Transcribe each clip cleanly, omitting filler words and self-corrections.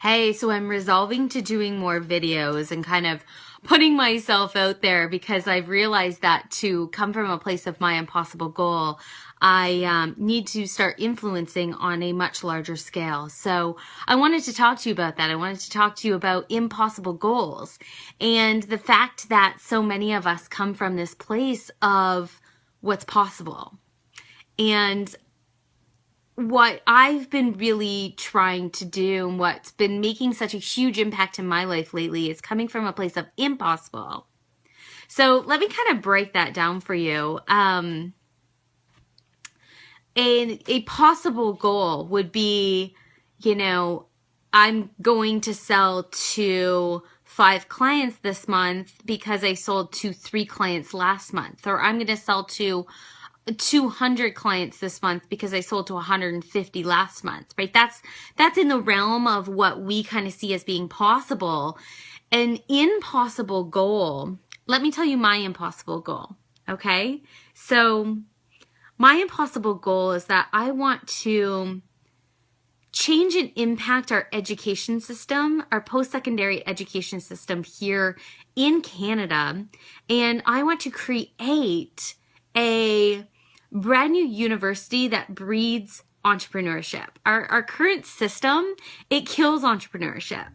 Hey, so I'm resolving to doing more videos and kind of putting myself out there because I've realized that to come from a place of my impossible goal, I need to start influencing on a much larger scale. So I wanted to talk to you about that. I wanted to talk to you about impossible goals and the fact that so many of us come from this place of what's possible. And what I've been really trying to do and what's been making such a huge impact in my life lately is coming from a place of impossible. So let me kind of break that down for you. A possible goal would be, I'm going to sell to 5 clients this month because I sold to 3 clients last month, or I'm going to sell to 200 clients this month because I sold to 150 last month, right? That's in the realm of what we kind of see as being possible. An impossible goal, let me tell you my impossible goal, okay? So my impossible goal is that I want to change and impact our education system, our post-secondary education system here in Canada, and I want to create a brand new university that breeds entrepreneurship. Our current system, it kills entrepreneurship.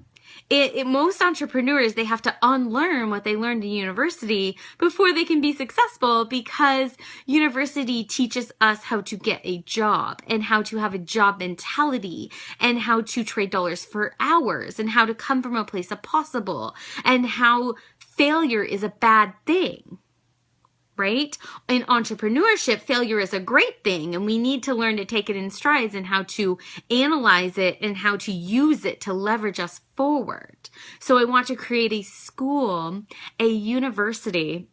Most entrepreneurs, they have to unlearn what they learned in university before they can be successful, because university teaches us how to get a job and how to have a job mentality and how to trade dollars for hours and how to come from a place of possible and how failure is a bad thing. Right? In entrepreneurship, failure is a great thing, and we need to learn to take it in strides and how to analyze it and how to use it to leverage us forward. So I want to create a school, a university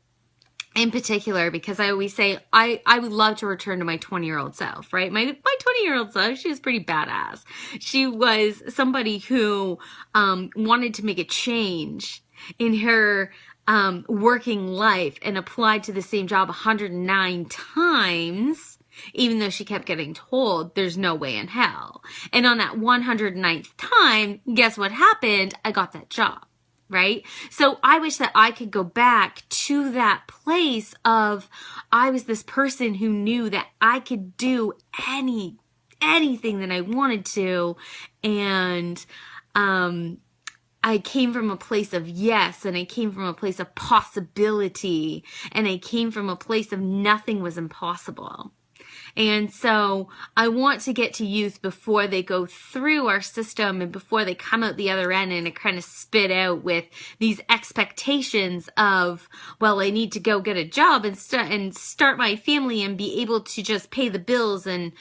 in particular, because I always say I would love to return to my 20-year-old self, right? My 20-year-old self, she was pretty badass. She was somebody who wanted to make a change in her working life and applied to the same job 109 times, even though she kept getting told there's no way in hell. And on that 109th time, guess what happened? I got that job, right? So I wish that I could go back to that place of I was this person who knew that I could do anything that I wanted to, and I came from a place of yes, and I came from a place of possibility, and I came from a place of nothing was impossible. And so I want to get to youth before they go through our system and before they come out the other end and it kind of spit out with these expectations of, well, I need to go get a job and start my family and be able to just pay the bills and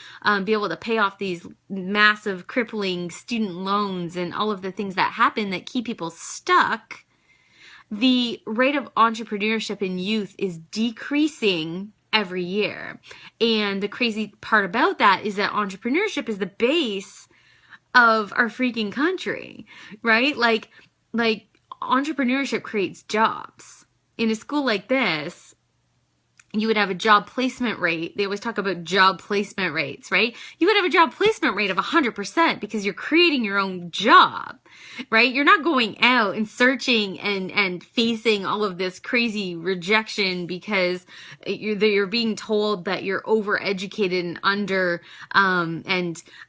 be able to pay off these massive crippling student loans and all of the things that happen that keep people stuck. The rate of entrepreneurship in youth is decreasing every year. And the crazy part about that is that entrepreneurship is the base of our freaking country, right? Like entrepreneurship creates jobs. In a school like this, you would have a job placement rate. They always talk about job placement rates, right? You would have a job placement rate of 100% because you're creating your own job, right? You're not going out and searching and facing all of this crazy rejection because you're being told that you're overeducated and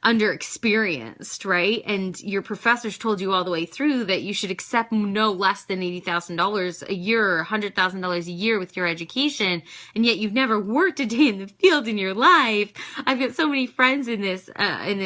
underexperienced, right? And your professors told you all the way through that you should accept no less than $80,000 a year or $100,000 a year with your education. And yet you've never worked a day in the field in your life. I've got so many friends in this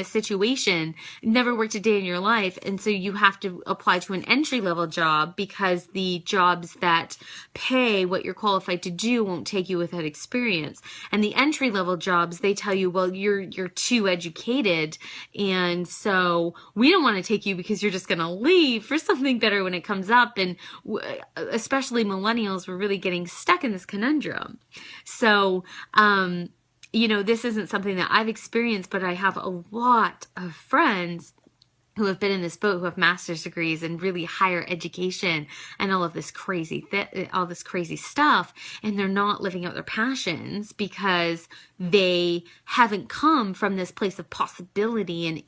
situation, never worked a day in your life. And so you have to apply to an entry-level job because the jobs that pay what you're qualified to do won't take you without experience. And the entry-level jobs, they tell you, well, you're too educated. And so we don't want to take you because you're just going to leave for something better when it comes up. And especially millennials, we're really getting stuck in this conundrum. So, this isn't something that I've experienced, but I have a lot of friends who have been in this boat, who have master's degrees and really higher education and all of this crazy stuff. And they're not living out their passions because they haven't come from this place of possibility and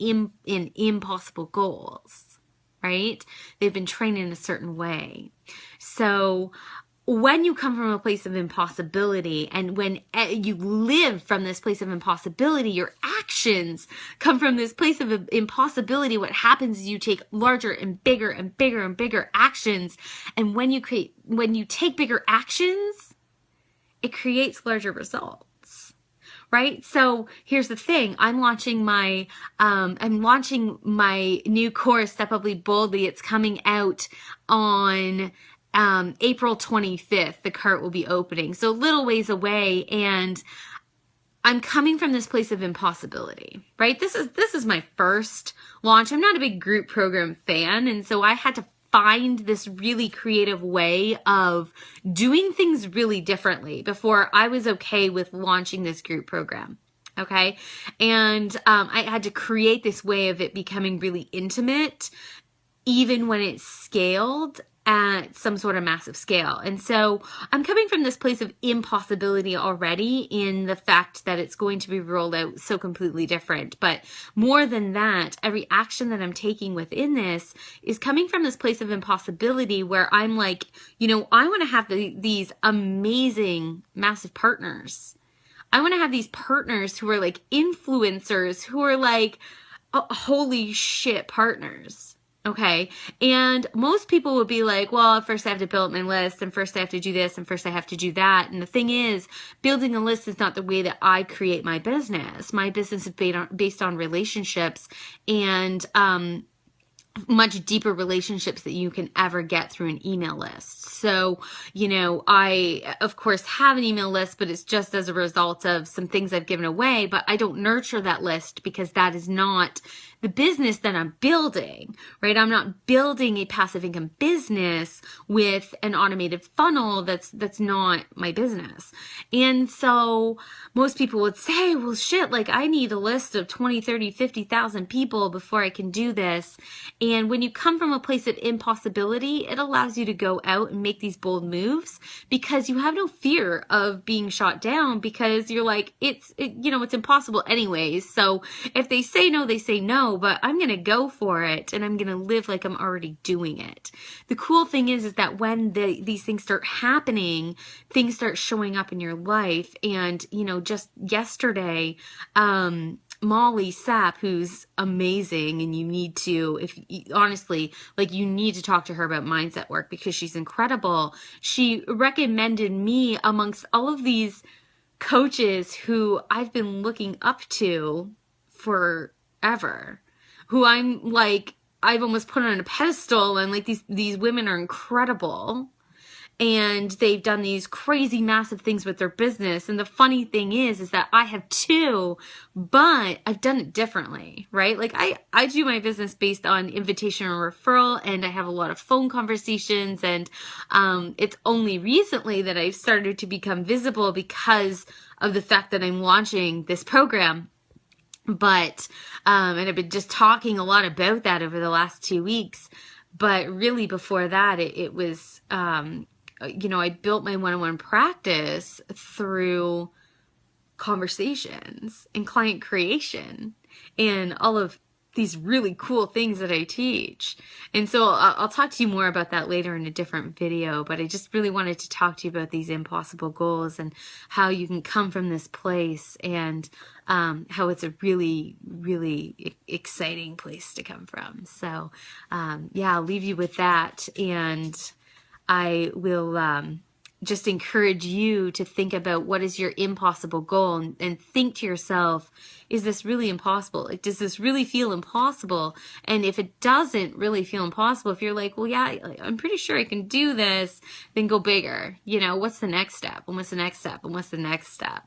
impossible goals. right? They've been trained in a certain way. So when you come from a place of impossibility, and when you live from this place of impossibility, your actions come from this place of impossibility. What happens is you take larger and bigger and bigger and bigger actions. And when you take bigger actions, it creates larger results. Right? So here's the thing. I'm launching my new course, Step Up Lead Boldly. It's coming out on April 25th. The cart will be opening. So a little ways away. And I'm coming from this place of impossibility, right? This is my first launch. I'm not a big group program fan. And so I had to find this really creative way of doing things really differently before I was okay with launching this group program. Okay. And I had to create this way of it becoming really intimate, even when it's scaled at some sort of massive scale. And so I'm coming from this place of impossibility already in the fact that it's going to be rolled out so completely different. But more than that, every action that I'm taking within this is coming from this place of impossibility where I'm like, I want to have these amazing, massive partners. I want to have these partners who are like influencers, who are like, holy shit partners. Okay. And most people would be like, well, first I have to build my list, and first I have to do this, and first I have to do that. And the thing is, building a list is not the way that I create my business. My business is based on relationships, and much deeper relationships that you can ever get through an email list. So, I, of course, have an email list, but it's just as a result of some things I've given away, but I don't nurture that list because that is not the business that I'm building, right? I'm not building a passive income business with an automated funnel. That's not my business. And so most people would say, well, shit, like I need a list of 20, 30, 50,000 people before I can do this. And when you come from a place of impossibility, it allows you to go out and make these bold moves because you have no fear of being shot down, because you're like, it's impossible anyways. So if they say no, they say no, but I'm going to go for it, and I'm going to live like I'm already doing it. The cool thing is that when these things start happening, things start showing up in your life. And, just yesterday, Molly Sapp, who's amazing, and you need to, honestly, you need to talk to her about mindset work because she's incredible. She recommended me amongst all of these coaches who I've been looking up to forever, who I'm like, I've almost put on a pedestal, and like these women are incredible. And they've done these crazy massive things with their business. And the funny thing is that I have too, but I've done it differently, right? Like I do my business based on invitation or referral, and I have a lot of phone conversations. And it's only recently that I've started to become visible because of the fact that I'm launching this program. But, and I've been just talking a lot about that over the last 2 weeks. But really before that, it was, I built my one-on-one practice through conversations and client creation and all of these really cool things that I teach. And so I'll talk to you more about that later in a different video, but I just really wanted to talk to you about these impossible goals and how you can come from this place, and how it's a really, really exciting place to come from. So I'll leave you with that, and I will just encourage you to think about what is your impossible goal, and think to yourself, is this really impossible? Like, does this really feel impossible? And if it doesn't really feel impossible, if you're like, well, yeah, I'm pretty sure I can do this, then go bigger. What's the next step? And what's the next step? And what's the next step?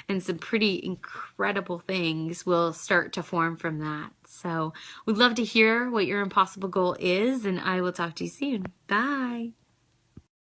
And some pretty incredible things will start to form from that. So we'd love to hear what your impossible goal is, and I will talk to you soon. Bye.